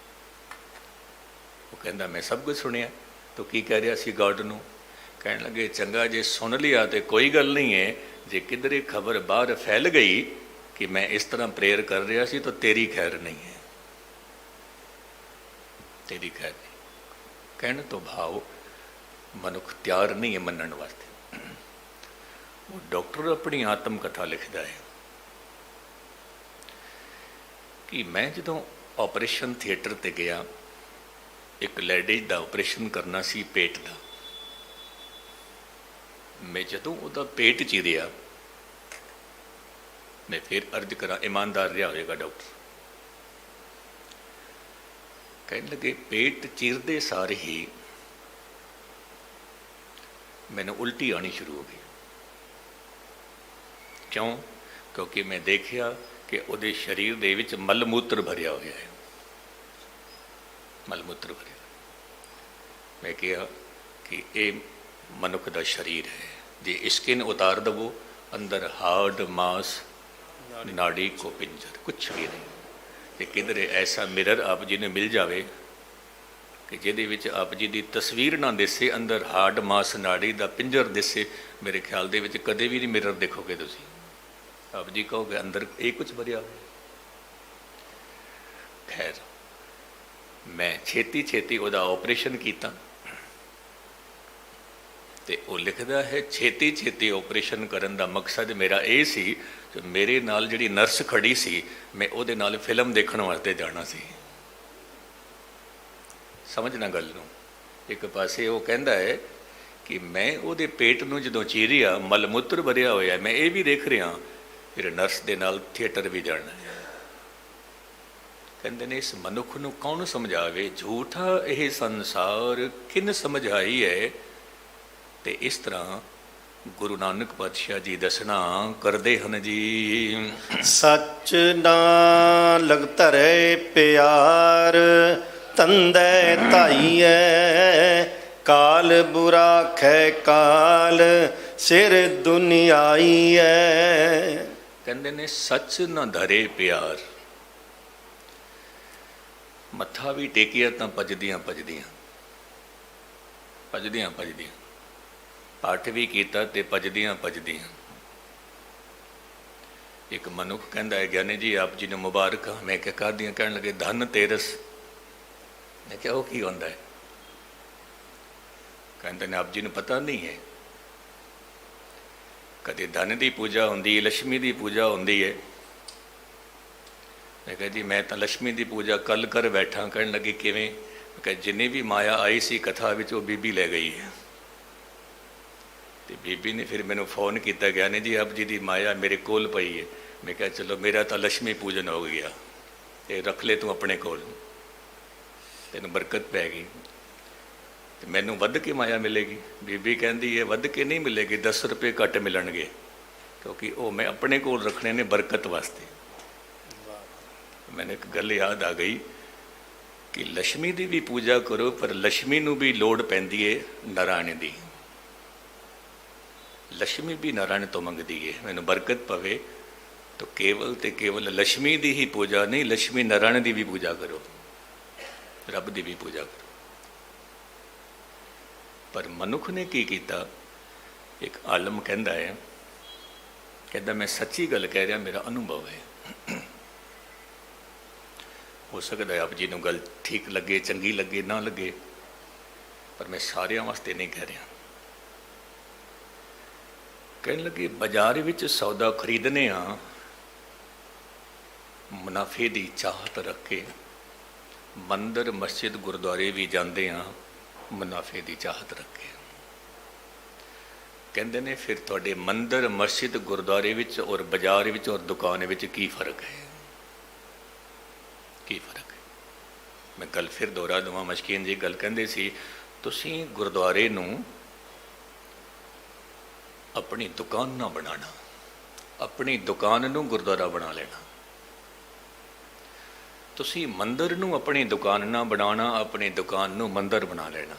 ਉਹ ਕਹਿੰਦਾ ਮੈਂ ਸਭ ਕੁਝ ਸੁਣਿਆ। ਤੂੰ ਕੀ ਕਹਿ ਰਿਹਾ ਸੀ ਗॉड ਨੂੰ? ਕਹਿਣ ਲੱਗੇ ਚੰਗਾ ਜੇ ਸੁਣ ਲਿਆ ਤੇ ਕੋਈ ਗੱਲ ਨਹੀਂ ਹੈ, ਜੇ ਕਿਧਰੇ ਖਬਰ ਬਾਹਰ ਫੈਲ ਗਈ ਕਿ ਮੈਂ ਇਸ ਤਰ੍ਹਾਂ ਪ੍ਰੇਅਰ ਕਰ ਰਿਹਾ ਸੀ ਤਾਂ ਤੇਰੀ ਖੈਰ ਨਹੀਂ ਹੈ, ਤੇਰੀ ਖੈਰ ਨਹੀਂ। ਕਹਿਣ ਤੋਂ ਭਾਵ ਮਨੁੱਖ ਤਿਆਰ ਨਹੀਂ ਹੈ ਮੰਨਣ ਵਾਸਤੇ। ਉਹ ਡਾਕਟਰ ਆਪਣੀ ਆਤਮ ਕਥਾ ਲਿਖਦਾ ਹੈ ਕਿ ਮੈਂ ਜਦੋਂ ਆਪਰੇਸ਼ਨ ਥੀਏਟਰ 'ਤੇ ਗਿਆ, ਇੱਕ ਲੇਡੀਜ਼ ਦਾ ਆਪਰੇਸ਼ਨ ਕਰਨਾ ਸੀ ਪੇਟ ਦਾ। ਮੈਂ ਜਦੋਂ ਉਹਦਾ ਪੇਟ ਚੀਰਿਆ, ਮੈਂ ਫਿਰ ਅਰਜ਼ ਕਰਾਂ ਇਮਾਨਦਾਰ ਰਿਹਾ ਹੋਵੇਗਾ ਡਾਕਟਰ, ਕਹਿਣ ਲੱਗੇ ਪੇਟ ਚੀਰਦੇ ਸਾਰ ਹੀ ਮੈਨੂੰ ਉਲਟੀ ਆਉਣੀ ਸ਼ੁਰੂ ਹੋ ਗਈ। ਕਿਉਂ? ਕਿਉਂਕਿ ਮੈਂ ਦੇਖਿਆ ਕਿ ਉਹਦੇ ਸਰੀਰ ਦੇ ਵਿੱਚ ਮਲ ਮੂਤਰ ਭਰਿਆ ਹੋਇਆ ਹੈ, ਮਲ ਮੂਤਰ ਭਰਿਆ। ਮੈਂ ਕਿਹਾ ਕਿ ਇਹ ਮਨੁੱਖ ਦਾ ਸਰੀਰ ਹੈ, ਜੇ ਸਕਿਨ ਉਤਾਰ ਦੇਵੋ ਅੰਦਰ ਹਾਰਡ ਮਾਸ ਨਾੜੀ ਕੋ ਪਿੰਜਰ ਕੁਛ ਵੀ ਨਹੀਂ। ਤੇ ਕਿਧਰੇ ਐਸਾ ਮਿਰਰ ਆਪ ਜੀ ਨੂੰ ਮਿਲ ਜਾਵੇ ਕਿ ਜਿਹਦੇ ਵਿੱਚ ਆਪ ਜੀ ਦੀ ਤਸਵੀਰ ਨਾ ਦਿਸੇ, ਅੰਦਰ ਹਾਰਡ ਮਾਸ ਨਾੜੀ ਦਾ ਪਿੰਜਰ ਦਿਸੇ, ਮੇਰੇ ਖਿਆਲ ਦੇ ਵਿੱਚ ਕਦੇ ਵੀ ਨਹੀਂ ਮਿਰਰ ਦੇਖੋਗੇ ਤੁਸੀਂ। ਆਪ ਜੀ ਕਹੋਗੇ ਅੰਦਰ ਇਹ ਕੁਝ ਭਰਿਆ ਹੋਇਆ। ਖੈਰ ਮੈਂ ਛੇਤੀ ਛੇਤੀ ਉਹਦਾ ਆਪਰੇਸ਼ਨ ਕੀਤਾ ਤੇ ਉਹ ਲਿਖਦਾ ਹੈ ਛੇਤੀ ਛੇਤੀ ਆਪਰੇਸ਼ਨ ਕਰਨ ਦਾ ਮਕਸਦ ਮੇਰਾ ਇਹ ਸੀ ਕਿ ਮੇਰੇ ਨਾਲ ਜਿਹੜੀ ਨਰਸ ਖੜੀ ਸੀ, ਮੈਂ ਉਹਦੇ ਨਾਲ ਫਿਲਮ ਦੇਖਣ ਵਾਸਤੇ ਜਾਣਾ ਸੀ। ਸਮਝਣਾ ਗੱਲ ਨੂੰ। ਇੱਕ ਪਾਸੇ ਉਹ ਕਹਿੰਦਾ ਹੈ ਕਿ ਮੈਂ ਉਹਦੇ ਪੇਟ ਨੂੰ ਜਦੋਂ ਚੀਰਿਆ, ਮਲ ਮੂਤਰ ਭਰਿਆ ਹੋਇਆ, ਮੈਂ ਇਹ ਵੀ ਦੇਖ ਰਿਹਾ, ਫਿਰ ਨਰਸ ਦੇ ਨਾਲ ਥੀਏਟਰ ਵੀ ਜਾਣਾ ਹੈ। ਕਹਿੰਦੇ ਨੇ ਇਸ ਮਨੁੱਖ ਨੂੰ ਕੌਣ ਸਮਝਾਵੇ, ਝੂਠਾ ਇਹ ਸੰਸਾਰ ਕਿਨ ਸਮਝਾਈ ਹੈ। ਤੇ ਇਸ ਤਰ੍ਹਾਂ ਗੁਰੂ ਨਾਨਕ ਪਾਤਸ਼ਾਹ ਜੀ ਦੱਸਣਾ ਕਰਦੇ ਹਨ ਜੀ। ਸੱਚ ਨਾ ਲਗ ਧਰੇ ਪਿਆਰ, ਤੰਦੈ ਧਾਈਐ, ਕਾਲ ਬੁਰਾ ਖੈ ਕਾਲ, ਸਿਰ ਦੁਨਿਆਈਐ। ਕਹਿੰਦੇ ਨੇ ਸੱਚ ਨਾ ਧਰੇ ਪਿਆਰ। ਮੱਥਾ ਵੀ ਟੇਕਿਆ ਤਾਂ ਭਜਦੀਆਂ ਭਜਦੀਆਂ, ਭਜਦੀਆਂ ਭਜਦੀਆਂ, ਪਾਠ ਵੀ ਕੀਤਾ ਤੇ ਭਜਦੀਆਂ ਭਜਦੀਆਂ। ਇੱਕ ਮਨੁੱਖ ਕਹਿੰਦਾ ਹੈ, ਗਿਆਨੀ ਜੀ ਆਪ ਜੀ ਨੂੰ ਮੁਬਾਰਕਾਂ। ਮੈਂ ਕਿਹਾ ਕਾਹਦੀਆਂ? ਕਹਿਣ ਲੱਗੇ ਧਨ ਤੇਰਸ। ਮੈਂ ਕਿਹਾ ਉਹ ਕੀ ਹੁੰਦਾ ਹੈ? ਕਹਿੰਦੇ ਨੇ ਆਪ ਜੀ ਨੂੰ ਪਤਾ ਨਹੀਂ ਹੈ, ਕਦੇ ਧਨ ਦੀ ਪੂਜਾ ਹੁੰਦੀ ਹੈ, ਲక్ష్ਮੀ ਦੀ ਪੂਜਾ ਹੁੰਦੀ ਹੈ। ਮੈਂ ਕਿਹਾ ਜੀ ਮੈਂ ਤਾਂ ਲక్ష్ਮੀ ਦੀ ਪੂਜਾ ਕੱਲ ਕਰ ਬੈਠਾ। ਕਹਿਣ ਲੱਗੇ ਕਿਵੇਂ? ਮੈਂ ਕਿਹਾ ਜਿੰਨੀ ਵੀ ਮਾਇਆ ਆਈ ਸੀ ਕਥਾ ਵਿੱਚ ਉਹ ਬੀਬੀ ਲੈ ਗਈ ਹੈ। ਤੇ ਬੀਬੀ ਨੇ ਫਿਰ ਮੈਨੂੰ ਫੋਨ ਕੀਤਾ, ਗਿਆਨੀ ਜੀ ਆਪ ਜੀ ਦੀ ਮਾਇਆ ਮੇਰੇ ਕੋਲ ਪਈ ਹੈ। ਮੈਂ ਕਿਹਾ ਚਲੋ ਮੇਰਾ ਤਾਂ ਲక్ష్ਮੀ ਪੂਜਨ ਹੋ ਗਿਆ, ਇਹ ਰੱਖ ਲੈ ਤੂੰ ਆਪਣੇ ਕੋਲ, ਤੈਨੂੰ ਬਰਕਤ ਪੈ ਗਈ। ਤੇ ਮੈਨੂੰ ਵੱਧ ਕੇ ਮਾਇਆ ਮਿਲੇਗੀ। ਬੀਬੀ ਕਹਿੰਦੀ ਹੈ ਵੱਧ ਕੇ ਨਹੀਂ ਮਿਲੇਗੀ, 10 ਰੁਪਏ ਘੱਟ ਮਿਲਣਗੇ, ਕਿਉਂਕਿ ਉਹ ਮੈਂ ਆਪਣੇ ਕੋਲ ਰੱਖਣੇ ਨੇ ਬਰਕਤ ਵਾਸਤੇ। ਮੈਨੂੰ ਇੱਕ ਗੱਲ ਯਾਦ ਆ ਗਈ ਕਿ ਲక్ష్ਮੀ ਦੀ ਵੀ ਪੂਜਾ ਕਰੋ, ਪਰ ਲక్ష్ਮੀ ਨੂੰ ਵੀ ਲੋੜ ਪੈਂਦੀ ਹੈ ਨਾਰਾਇਣ ਦੀ। ਲక్ష్ਮੀ ਵੀ ਨਾਰਾਇਣ ਤੋਂ ਮੰਗਦੀ ਹੈ ਮੈਨੂੰ ਬਰਕਤ ਪਵੇ, ਤਾਂ ਕੇਵਲ ਤੇ ਕੇਵਲ ਲక్ష్ਮੀ ਦੀ ਹੀ ਪੂਜਾ ਨਹੀਂ, ਲక్ష్ਮੀ ਨਾਰਾਇਣ ਦੀ ਵੀ ਪੂਜਾ ਕਰੋ, ਰੱਬ ਦੀ ਵੀ ਪੂਜਾ ਕਰੋ। ਪਰ ਮਨੁੱਖ ਨੇ ਕੀ ਕੀਤਾ? ਇੱਕ ਆਲਮ ਕਹਿੰਦਾ ਹੈ, ਕਹਿੰਦਾ ਮੈਂ ਸੱਚੀ ਗੱਲ ਕਹਿ ਰਿਹਾ, ਮੇਰਾ ਅਨੁਭਵ ਹੈ। ਹੋ ਸਕਦਾ ਆਪ ਜੀ ਨੂੰ ਗੱਲ ਠੀਕ ਲੱਗੇ, ਚੰਗੀ ਲੱਗੇ, ਨਾ ਲੱਗੇ, ਪਰ ਮੈਂ ਸਾਰਿਆਂ ਵਾਸਤੇ ਨਹੀਂ ਕਹਿ ਰਿਹਾ। ਕਹਿਣ ਲੱਗੇ ਬਾਜ਼ਾਰ ਵਿੱਚ ਸੌਦਾ ਖਰੀਦਨੇ ਆ ਮੁਨਾਫੇ ਦੀ ਚਾਹਤ ਰੱਖ ਕੇ, ਮੰਦਰ ਮਸਜਿਦ ਗੁਰਦੁਆਰੇ ਵੀ ਜਾਂਦੇ ਆ ਮੁਨਾਫੇ ਦੀ ਚਾਹਤ ਰੱਖ ਕੇ। ਕਹਿੰਦੇ ਨੇ ਫਿਰ ਤੁਹਾਡੇ ਮੰਦਰ ਮਸਜਿਦ ਗੁਰਦੁਆਰੇ ਵਿੱਚ ਔਰ ਬਾਜ਼ਾਰ ਵਿੱਚ ਔਰ ਦੁਕਾਨ ਵਿੱਚ ਕੀ ਫਰਕ ਹੈ? ਕੀ ਫਰਕ ਹੈ? ਮੈਂ ਗੱਲ ਫਿਰ ਦੁਹਰਾ ਦੇਵਾਂ। ਮਸ਼ਕੀਨ ਜੀ ਗੱਲ ਕਹਿੰਦੇ ਸੀ, ਤੁਸੀਂ ਗੁਰਦੁਆਰੇ ਨੂੰ ਆਪਣੀ ਦੁਕਾਨ ਨਾ ਬਣਾਉਣਾ, ਆਪਣੀ ਦੁਕਾਨ ਨੂੰ ਗੁਰਦੁਆਰਾ ਬਣਾ ਲੈਣਾ। ਤੁਸੀਂ ਮੰਦਰ ਨੂੰ ਆਪਣੀ ਦੁਕਾਨ ਨਾ ਬਣਾਉਣਾ, ਆਪਣੀ ਦੁਕਾਨ ਨੂੰ ਮੰਦਰ ਬਣਾ ਲੈਣਾ।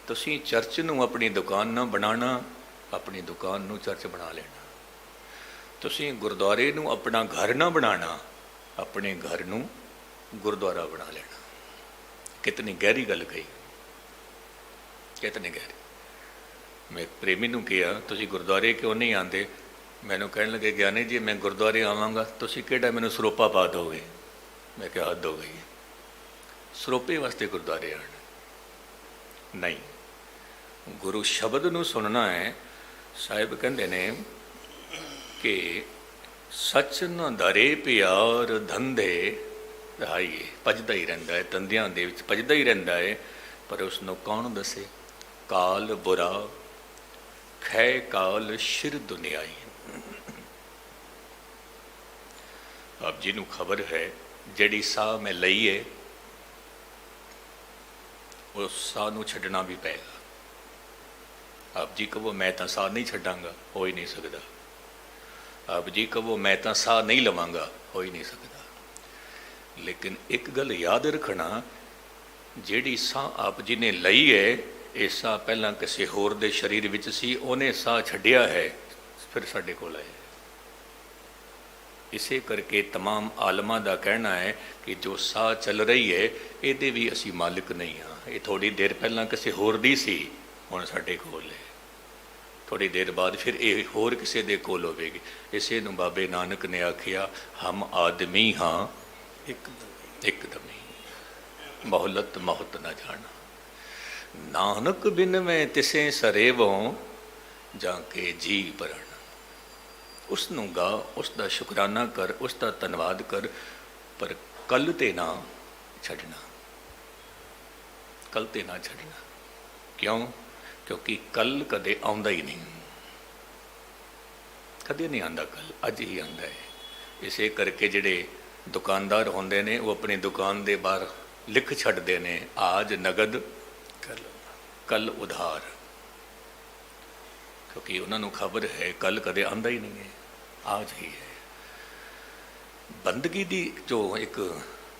ਤੁਸੀਂ ਚਰਚ ਨੂੰ ਆਪਣੀ ਦੁਕਾਨ ਨਾ ਬਣਾਉਣਾ, ਆਪਣੀ ਦੁਕਾਨ ਨੂੰ ਚਰਚ ਬਣਾ ਲੈਣਾ। ਤੁਸੀਂ ਗੁਰਦੁਆਰੇ ਨੂੰ ਆਪਣਾ ਘਰ ਨਾ ਬਣਾਉਣਾ, ਆਪਣੇ ਘਰ ਨੂੰ ਗੁਰਦੁਆਰਾ ਬਣਾ ਲੈਣਾ। ਕਿਤਨੀ ਗਹਿਰੀ ਗੱਲ ਕਹੀ, ਕਿਤਨੀ ਗਹਿਰੀ। ਮੈਂ ਪ੍ਰੇਮੀ ਨੂੰ ਕਿਹਾ ਤੁਸੀਂ ਗੁਰਦੁਆਰੇ ਕਿਉਂ ਨਹੀਂ ਆਉਂਦੇ? ਮੈਨੂੰ ਕਹਿਣ ਲੱਗੇ ਗਿਆਨੀ ਜੀ ਮੈਂ ਗੁਰਦੁਆਰੇ ਆਵਾਂਗਾ, ਤੁਸੀਂ ਕਿਹੜਾ ਮੈਨੂੰ ਸਰੋਪਾ ਪਾ ਦਿਓਗੇ? ਮੈਂ ਕਿਹਾ ਹੱਦ ਹੋ ਗਈ, ਸਰੋਪੇ ਵਾਸਤੇ ਗੁਰਦੁਆਰੇ ਆਉਣਾ ਨਹੀਂ। ਗੁਰੂ ਸ਼ਬਦ ਨੂੰ ਸੁਣਨਾ ਹੈ। ਸਾਹਿਬ ਕਹਿੰਦੇ ਨੇ ਕਿ ਸੱਚ ਨਾ ਧਰੇ ਪਿਆਰ ਧੰਦੇ ਰਹਾਈਏ। ਭਜਦਾ ਹੀ ਰਹਿੰਦਾ ਹੈ, ਧੰਦਿਆਂ ਦੇ ਵਿੱਚ ਭਜਦਾ ਹੀ ਰਹਿੰਦਾ ਹੈ, ਪਰ ਉਸ ਨੂੰ ਕੌਣ ਦੱਸੇ? ਕਾਲ ਬੁਰਾ ਖੈ ਕਾਲ ਸ਼ਿਰ ਦੁਨਿਆਈ। ਆਪ ਜੀ ਨੂੰ ਖਬਰ ਹੈ ਜਿਹੜੀ ਸਾਹ ਮੈਂ ਲਈ ਹੈ ਉਸ ਸਾਹ ਨੂੰ ਛੱਡਣਾ ਵੀ ਪਏਗਾ। ਆਪ ਜੀ ਕਹੋ ਮੈਂ ਤਾਂ ਸਾਹ ਨਹੀਂ ਛੱਡਾਂਗਾ, ਹੋ ਹੀ ਨਹੀਂ ਸਕਦਾ। ਆਪ ਜੀ ਕਹੋ ਮੈਂ ਤਾਂ ਸਾਹ ਨਹੀਂ ਲਵਾਂਗਾ, ਹੋ ਹੀ ਨਹੀਂ ਸਕਦਾ। ਲੇਕਿਨ ਇੱਕ ਗੱਲ ਯਾਦ ਰੱਖਣਾ, ਜਿਹੜੀ ਸਾਹ ਆਪ ਜੀ ਨੇ ਲਈ ਹੈ, ਇਹ ਸਾਹ ਪਹਿਲਾਂ ਕਿਸੇ ਹੋਰ ਦੇ ਸਰੀਰ ਵਿੱਚ ਸੀ, ਉਹਨੇ ਸਾਹ ਛੱਡਿਆ ਹੈ, ਫਿਰ ਸਾਡੇ ਕੋਲ ਆਇਆ। ਇਸੇ ਕਰਕੇ तमाम ਆਲਮਾਂ ਦਾ ਕਹਿਣਾ ਹੈ ਕਿ ਜੋ ਸਾਹ ਚੱਲ ਰਹੀ ਹੈ ਇਹਦੇ ਵੀ ਅਸੀਂ ਮਾਲਿਕ ਨਹੀਂ ਹਾਂ। ਇਹ ਥੋੜ੍ਹੀ ਦੇਰ ਪਹਿਲਾਂ ਕਿਸੇ ਹੋਰ ਦੀ ਸੀ, ਹੁਣ ਸਾਡੇ ਕੋਲ ਹੈ। ਥੋੜ੍ਹੀ ਦੇਰ ਬਾਅਦ ਫਿਰ ਇਹ ਹੋਰ ਕਿਸੇ ਦੇ ਕੋਲ ਹੋਵੇਗੀ। ਇਸੇ ਨੂੰ ਬਾਬੇ ਨਾਨਕ ਨੇ ਆਖਿਆ, ਹਮ ਆਦਮੀ ਹਾਂ ਇੱਕਦਮ ਹੀ, ਮਹੁਲਤ ਮਹੁਤ ਨਾ ਜਾਣਾ। ਨਾਨਕ ਬਿਨ ਮੈਂ ਤਿਸੇ ਸਰੇਵੋਂ ਜਾਂ ਕੇ ਜੀ ਭਰਨ। ਉਸ ਨੂੰ ਗਾ, ਉਸ ਦਾ ਸ਼ੁਕਰਾਨਾ ਕਰ, ਉਸ ਦਾ ਧੰਨਵਾਦ ਕਰ, ਪਰ ਕੱਲ ਤੇ ਨਾ ਛੱਡਣਾ, ਕੱਲ ਤੇ ਨਾ ਛੱਡਣਾ। ਕਿਉਂ? ਕਿਉਂਕਿ ਕੱਲ ਕਦੇ ਆਉਂਦਾ ਹੀ ਨਹੀਂ, ਕਦੇ ਨਹੀਂ ਆਉਂਦਾ ਕੱਲ, ਅੱਜ ਹੀ ਆਉਂਦਾ ਹੈ। ਇਸੇ ਕਰਕੇ ਜਿਹੜੇ ਦੁਕਾਨਦਾਰ ਹੁੰਦੇ ਨੇ ਉਹ ਆਪਣੀ ਦੁਕਾਨ ਦੇ ਬਾਹਰ ਲਿਖ ਛੱਡਦੇ ਨੇ, ਆਜ ਨਗਦ ਕੱਲ ਉਧਾਰ, ਕਿਉਂਕਿ ਉਹਨਾਂ ਨੂੰ ਖਬਰ ਹੈ ਕੱਲ ਕਦੇ ਆਉਂਦਾ ਹੀ ਨਹੀਂ ਹੈ, ਆਜ ਹੀ ਹੈ। ਬੰਦਗੀ ਦੀ ਜੋ ਇੱਕ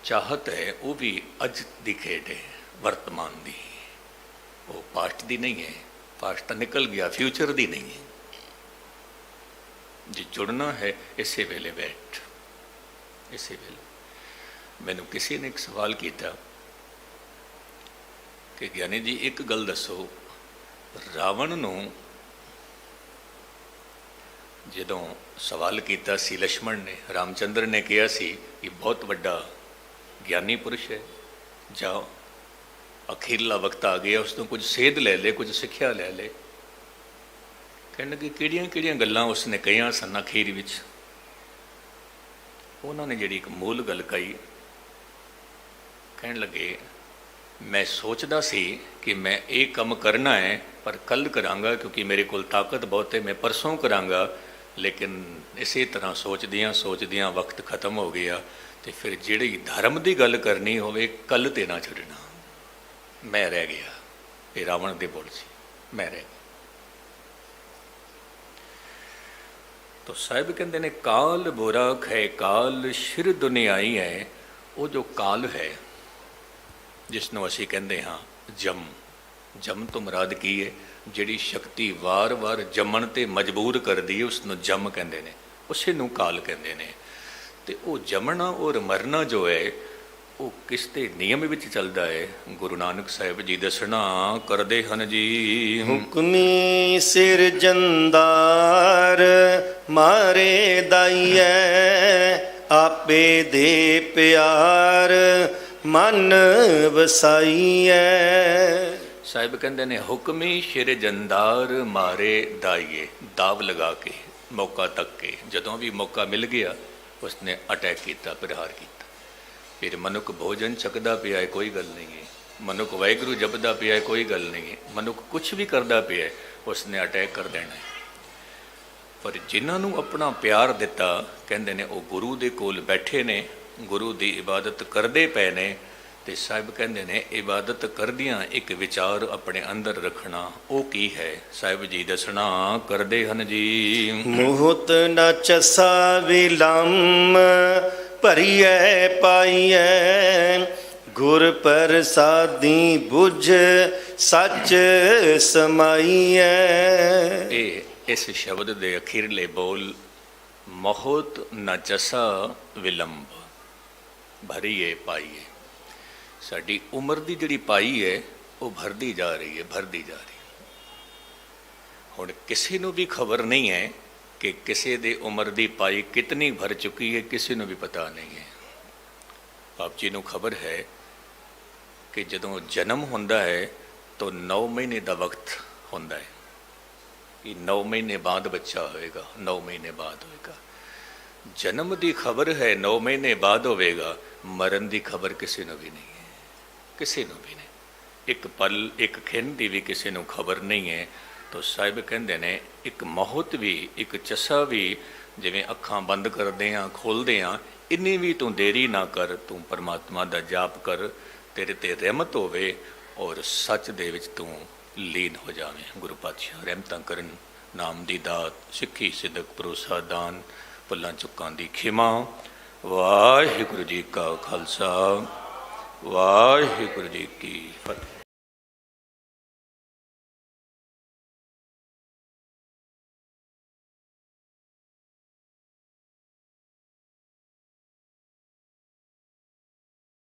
ਚਾਹਤ ਹੈ ਉਹ ਵੀ ਅੱਜ ਦੀ ਖੇਡ ਹੈ, ਵਰਤਮਾਨ ਦੀ, ਉਹ ਪਾਸਟ ਦੀ ਨਹੀਂ ਹੈ। ਪਾਸਟ ਤਾਂ ਨਿਕਲ ਗਿਆ, ਫਿਊਚਰ ਦੀ ਨਹੀਂ ਹੈ। ਜੇ ਜੁੜਨਾ ਹੈ ਇਸੇ ਵੇਲੇ ਬੈਠ, ਇਸੇ ਵੇਲੇ। ਮੈਨੂੰ ਕਿਸੇ ਨੇ ਇੱਕ ਸਵਾਲ ਕੀਤਾ ਕਿ ਗਿਆਨੀ ਜੀ ਇੱਕ ਗੱਲ ਦੱਸੋ, ਰਾਵਣ ਨੂੰ ਜਦੋਂ ਸਵਾਲ ਕੀਤਾ ਸੀ ਲక్ష్మణ ਨੇ, ਰਾਮਚੰਦਰ ਨੇ ਕਿਹਾ ਸੀ ਕਿ ਬਹੁਤ ਵੱਡਾ ਗਿਆਨੀ ਪੁਰਸ਼ ਹੈ, ਜਾਓ ਅਖੀਰਲਾ ਵਕਤ ਆ ਗਿਆ, ਉਸ ਤੋਂ ਕੁਝ ਸੇਧ ਲੈ ਲੈ, ਕੁਝ ਸਿੱਖਿਆ ਲੈ ਲੈ। ਕਹਿਣ ਲੱਗੇ ਕਿਹੜੀਆਂ ਕਿਹੜੀਆਂ ਗੱਲਾਂ ਉਸਨੇ ਕਹੀਆਂ ਸਨ ਅਖੀਰ ਵਿੱਚ। ਉਹਨਾਂ ਨੇ ਜਿਹੜੀ ਇੱਕ ਮੂਲ ਗੱਲ ਕਹੀ, ਕਹਿਣ ਲੱਗੇ ਮੈਂ ਸੋਚਦਾ ਸੀ ਕਿ ਮੈਂ ਇਹ ਕੰਮ ਕਰਨਾ ਹੈ ਪਰ ਕੱਲ੍ਹ ਕਰਾਂਗਾ ਕਿਉਂਕਿ ਮੇਰੇ ਕੋਲ ਤਾਕਤ ਬਹੁਤ ਹੈ, ਮੈਂ ਪਰਸੋਂ ਕਰਾਂਗਾ, ਲੇਕਿਨ ਇਸੇ ਤਰ੍ਹਾਂ ਸੋਚਦਿਆਂ ਵਕਤ ਖਤਮ ਹੋ ਗਿਆ, ਤੇ ਫਿਰ ਜਿਹੜੀ ਧਰਮ ਦੀ ਗੱਲ ਕਰਨੀ ਹੋਵੇ ਕੱਲ੍ਹ ਤੇ ਨਾ ਛੱਡਣਾ, ਮੈਂ ਰਹਿ ਗਿਆ। ਇਹ ਰਾਵਣ ਦੇ ਬੋਲ ਸੀ, ਮੈਂ ਰਹਿ ਗਿਆ। ਤੋ ਸਾਹਿਬ ਕਹਿੰਦੇ ਨੇ ਕਾਲ ਬੁਰਾ ਖੈ ਕਾਲ ਸ਼ਿਰ ਦੁਨਿਆਈ ਹੈ। ਉਹ ਜੋ ਕਾਲ ਹੈ ਜਿਸ ਨੂੰ ਅਸੀਂ ਕਹਿੰਦੇ ਹਾਂ ਜਮ, ਜਮ ਤੋਂ ਮੁਰਾਦ ਕੀ ਹੈ? ਜਿਹੜੀ ਸ਼ਕਤੀ ਵਾਰ-ਵਾਰ ਜੰਮਣ ਤੇ ਮਜਬੂਰ ਕਰਦੀ ਹੈ ਉਸ ਨੂੰ ਜਮ ਕਹਿੰਦੇ ਨੇ, ਉਸੇ ਨੂੰ ਕਾਲ ਕਹਿੰਦੇ ਨੇ। ਤੇ ਉਹ ਜੰਮਣਾ ਔਰ ਮਰਨਾ ਜੋ ਹੈ ਉਹ ਕਿਸ ਦੇ ਨਿਯਮ ਵਿੱਚ ਚੱਲਦਾ ਹੈ? ਗੁਰੂ ਨਾਨਕ ਸਾਹਿਬ ਜੀ ਦੱਸਣਾ ਕਰਦੇ ਹਨ ਜੀ, ਹੁਕਮੀ ਸਿਰਜੰਦਾਰ ਮਾਰੇ ਦਾਈਐ, ਆਪੇ ਦੇ ਪਿਆਰ ਮਨ ਵਸਾਈਐ। ਸਾਹਿਬ ਕਹਿੰਦੇ ਨੇ ਹੁਕਮੀ ਸਿਰਜੰਦਾਰ ਮਾਰੇ ਦਾਈਏ, ਦਾਵ ਲਗਾ ਕੇ, ਮੌਕਾ ਤੱਕ ਕੇ, ਜਦੋਂ ਵੀ ਮੌਕਾ ਮਿਲ ਗਿਆ ਉਸਨੇ ਅਟੈਕ ਕੀਤਾ, ਪ੍ਰਹਾਰ ਕੀਤਾ। ਫਿਰ ਮਨੁੱਖ ਭੋਜਨ ਛਕਦਾ ਪਿਆ ਹੈ, ਕੋਈ ਗੱਲ ਨਹੀਂ ਹੈ, ਮਨੁੱਖ ਵਾਹਿਗੁਰੂ ਜਪਦਾ ਪਿਆ ਹੈ, ਕੋਈ ਗੱਲ ਨਹੀਂ ਹੈ, ਮਨੁੱਖ ਕੁਛ ਵੀ ਕਰਦਾ ਪਿਆ ਹੈ, ਉਸਨੇ ਅਟੈਕ ਕਰ ਦੇਣਾ ਹੈ। ਪਰ ਜਿਨ੍ਹਾਂ ਨੂੰ ਆਪਣਾ ਪਿਆਰ ਦਿੱਤਾ, ਕਹਿੰਦੇ ਨੇ ਉਹ ਗੁਰੂ ਦੇ ਕੋਲ ਬੈਠੇ ਨੇ, ਗੁਰੂ ਦੀ ਇਬਾਦਤ ਕਰਦੇ ਪਏ ਨੇ। ਤੇ ਸਾਹਿਬ ਕਹਿੰਦੇ ਨੇ ਇਬਾਦਤ ਕਰਦਿਆਂ ਇੱਕ ਵਿਚਾਰ ਆਪਣੇ ਅੰਦਰ ਰੱਖਣਾ, ਉਹ ਕੀ ਹੈ? ਸਾਹਿਬ ਜੀ ਦੱਸਣਾ ਕਰਦੇ ਹਨ ਜੀ, ਮੋਹਤ ਨ ਚਸਾ ਵਿਲੰਮ ਭਰੀਐ ਪਾਈਐ, ਗੁਰ ਪ੍ਰਸਾਦੀ ਬੁਝ ਸੱਚ ਸਮਾਈਐ। ਇਹ ਇਸ ਸ਼ਬਦ ਦੇ ਅਖੀਰਲੇ ਬੋਲ ਮੋਹਤ ਨ ਚਸਾ ਵਿਲੰਬ ਭਰੀਏ ਪਾਈਏ। ਸਾਡੀ ਉਮਰ ਦੀ ਜਿਹੜੀ ਪਾਈ ਹੈ ਉਹ ਭਰਦੀ ਜਾ ਰਹੀ ਹੈ, ਭਰਦੀ ਜਾ ਰਹੀ ਹੈ। ਹੁਣ ਕਿਸੇ ਨੂੰ ਵੀ ਖਬਰ ਨਹੀਂ ਹੈ ਕਿ ਕਿਸੇ ਦੀ ਉਮਰ ਦੀ ਪਾਈ ਕਿਤਨੀ ਭਰ ਚੁੱਕੀ ਹੈ, ਕਿਸੇ ਨੂੰ ਵੀ ਪਤਾ ਨਹੀਂ ਹੈ। ਆਪ ਜੀ ਨੂੰ ਖਬਰ ਹੈ ਕਿ ਜਦੋਂ ਜਨਮ ਹੁੰਦਾ ਹੈ ਤਾਂ 9 ਮਹੀਨੇ ਦਾ ਵਕਤ ਹੁੰਦਾ ਹੈ ਕਿ 9 ਮਹੀਨੇ ਬਾਅਦ ਬੱਚਾ ਹੋਏਗਾ, 9 ਮਹੀਨੇ ਬਾਅਦ ਹੋਏਗਾ। ਜਨਮ ਦੀ ਖਬਰ ਹੈ 9 ਮਹੀਨੇ ਬਾਅਦ ਹੋਵੇਗਾ, ਮਰਨ ਦੀ ਖਬਰ ਕਿਸੇ ਨੂੰ ਵੀ ਨਹੀਂ ਹੈ, ਕਿਸੇ ਨੂੰ ਵੀ ਨਹੀਂ। ਇੱਕ ਪਲ ਇੱਕ ਖਿੰਡ ਦੀ ਵੀ ਕਿਸੇ ਨੂੰ ਖਬਰ ਨਹੀਂ ਹੈ। ਤਾਂ ਸਾਹਿਬ ਕਹਿੰਦੇ ਨੇ ਇੱਕ ਮੌਤ ਵੀ, ਇੱਕ ਚਸਾ ਵੀ, ਜਿਵੇਂ ਅੱਖਾਂ ਬੰਦ ਕਰਦੇ ਹਾਂ ਖੋਲ੍ਹਦੇ ਹਾਂ, ਇੰਨੀ ਵੀ ਤੂੰ ਦੇਰੀ ਨਾ ਕਰ, ਤੂੰ ਪਰਮਾਤਮਾ ਦਾ ਜਾਪ ਕਰ, ਤੇਰੇ ਤੇ ਰਹਿਮਤ ਹੋਵੇ ਔਰ ਸੱਚ ਦੇ ਵਿੱਚ ਤੂੰ ਲੀਨ ਹੋ ਜਾਵੇਂ। ਗੁਰੂ ਪਾਤਸ਼ਾਹ ਰਹਿਮਤਾਂ ਕਰਨ, ਨਾਮ ਦੀ ਦਾਤ, ਸਿੱਖੀ ਸਿਦਕ, ਭਰੋਸਾ ਦਾਨ, ਭੁੱਲਾਂ ਚੁੱਕਾਂ ਦੀ ਖਿਮਾ। ਵਾਹਿਗੁਰੂ ਜੀ ਕਾ ਖਾਲਸਾ, ਵਾਹਿਗੁਰੂ ਜੀ ਕੀ ਫਤਿਹ।